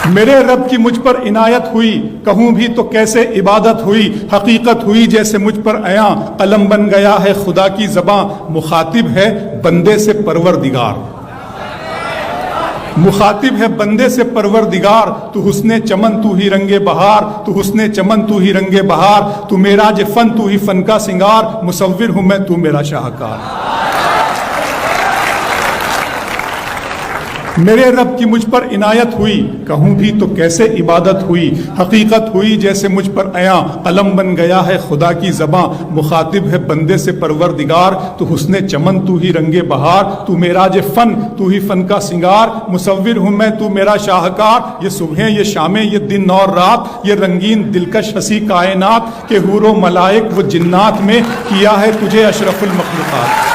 میرے رب کی مجھ پر عنایت ہوئی، کہوں بھی تو کیسے عبادت ہوئی، حقیقت ہوئی جیسے مجھ پر عیاں، قلم بن گیا ہے خدا کی زباں، مخاطب ہے بندے سے پروردگار، مخاطب ہے بندے سے پروردگار، تو حسن چمن تو ہی رنگ بہار، تو حسن چمن تو ہی رنگ بہار، تو معراج فن تو ہی فن کا سنگار، مصور ہوں میں تو میرا شاہکار۔ میرے رب کی مجھ پر عنایت ہوئی، کہوں بھی تو کیسے عبادت ہوئی، حقیقت ہوئی جیسے مجھ پر عیاں، قلم بن گیا ہے خدا کی زباں، مخاطب ہے بندے سے پروردگار، تو حسن چمن تو ہی رنگ بہار، تو معراج فن تو ہی فن کا سنگار، مصور ہوں میں تو میرا شاہکار۔ یہ صبحیں یہ شامیں یہ دن اور رات، یہ رنگین دلکش ہنسی کائنات، کہ حور و ملائک و جنات میں کیا ہے تجھے اشرف المخلوقات۔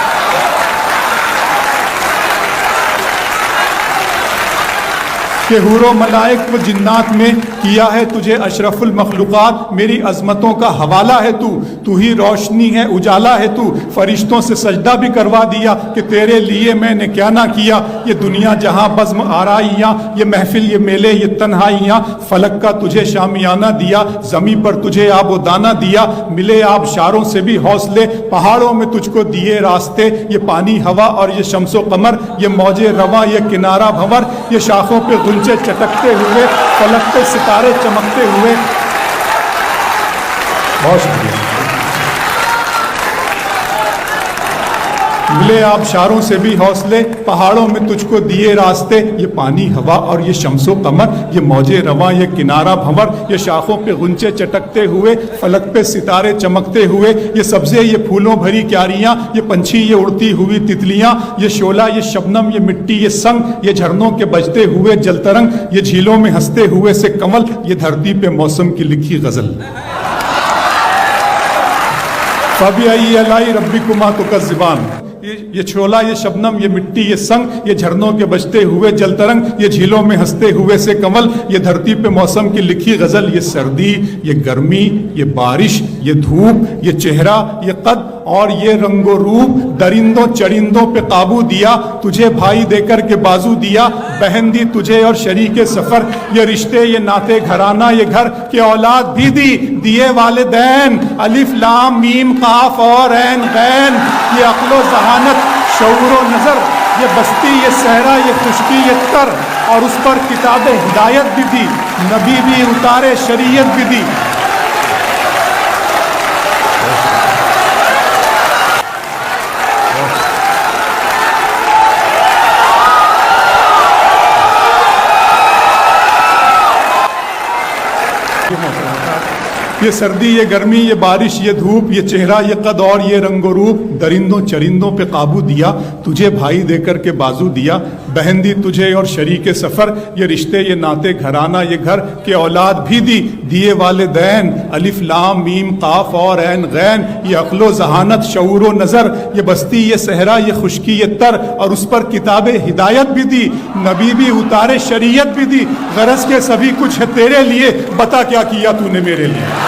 کہ حور و ملائک و جنات میں کیا ہے تجھے اشرف المخلوقات، میری عظمتوں کا حوالہ ہے تو ہی روشنی ہے اجالا ہے تو، فرشتوں سے سجدہ بھی کروا دیا کہ تیرے لیے میں نے کیا نہ کیا، یہ دنیا جہاں بزم آرائیاں، یہ محفل یہ میلے یہ تنہائیاں، فلک کا تجھے شامیانہ دیا، زمین پر تجھے آب و دانہ دیا، ملے آبشاروں سے بھی حوصلے، پہاڑوں میں تجھ کو دیے راستے، یہ پانی ہوا اور یہ شمس و قمر، یہ موج رواں یہ کنارہ بھنور، یہ شاخوں پہ غنچے چٹکتے ہوئے، فلک پہ ستارے چمکتے ہوئے۔ بہت شکریہ۔ ملے آبشاروں سے بھی حوصلے، پہاڑوں میں تجھ کو دیے راستے، یہ پانی ہوا اور یہ شمس و قمر، یہ موج رواں یہ کنارہ بھنور، یہ شاخوں پہ غنچے چٹکتے ہوئے، فلک پہ ستارے چمکتے ہوئے، یہ سبزے یہ پھولوں بھری کیاریاں، یہ پنچھی یہ اڑتی ہوئی تتلیاں، یہ شعلہ یہ شبنم یہ مٹی یہ سنگ، یہ جھرنوں کے بجتے ہوئے جل ترنگ، یہ جھیلوں میں ہنستے ہوئے سے کمل، یہ دھرتی پہ موسم کی لکھی غزل۔ فَبِأَيِّ آلَاءِ رَبِّكُمَا تُكَذِّبَانِ، یہ چھولا یہ شبنم یہ مٹی یہ سنگ، یہ جھرنوں کے بجتے ہوئے جل ترنگ، یہ جھیلوں میں ہنستے ہوئے سے کمل، یہ دھرتی پہ موسم کی لکھی غزل، یہ سردی یہ گرمی یہ بارش یہ دھوپ یہ چہرہ یہ قد اور یہ رنگ و روپ، درندوں چرندوں پہ قابو دیا، تجھے بھائی دے کر کے بازو دیا، بہن دی تجھے اور شریک سفر، یہ رشتے یہ ناتے گھرانہ یہ گھر، کہ اولاد بھی دی دیے والدین، الف لام میم قاف اور عین غین، یہ عقل و ذہانت شعور و نظر، یہ بستی یہ صحرا یہ خشکی یہ تر، اور اس پر کتاب ہدایت بھی دی، نبی بھی اتارے شریعت بھی دی۔ یہ سردی یہ گرمی یہ بارش یہ دھوپ، یہ چہرہ یہ قد اور یہ رنگ و روپ، درندوں چرندوں پہ قابو دیا، تجھے بھائی دے کر کے بازو دیا، بہن دی تجھے اور شریک سفر، یہ رشتے یہ ناتے گھرانہ یہ گھر، کہ اولاد بھی دی دیے والدین، الف لام میم قاف اور عین غین، یہ عقل و ذہانت شعور و نظر، یہ بستی یہ صحرا یہ خشکی یہ تر، اور اس پر کتاب ہدایت بھی دی، نبی بھی اتارے شریعت بھی دی، غرض کے سبھی کچھ ہے تیرے لیے، بتا کیا کیا تو نے میرے لیے۔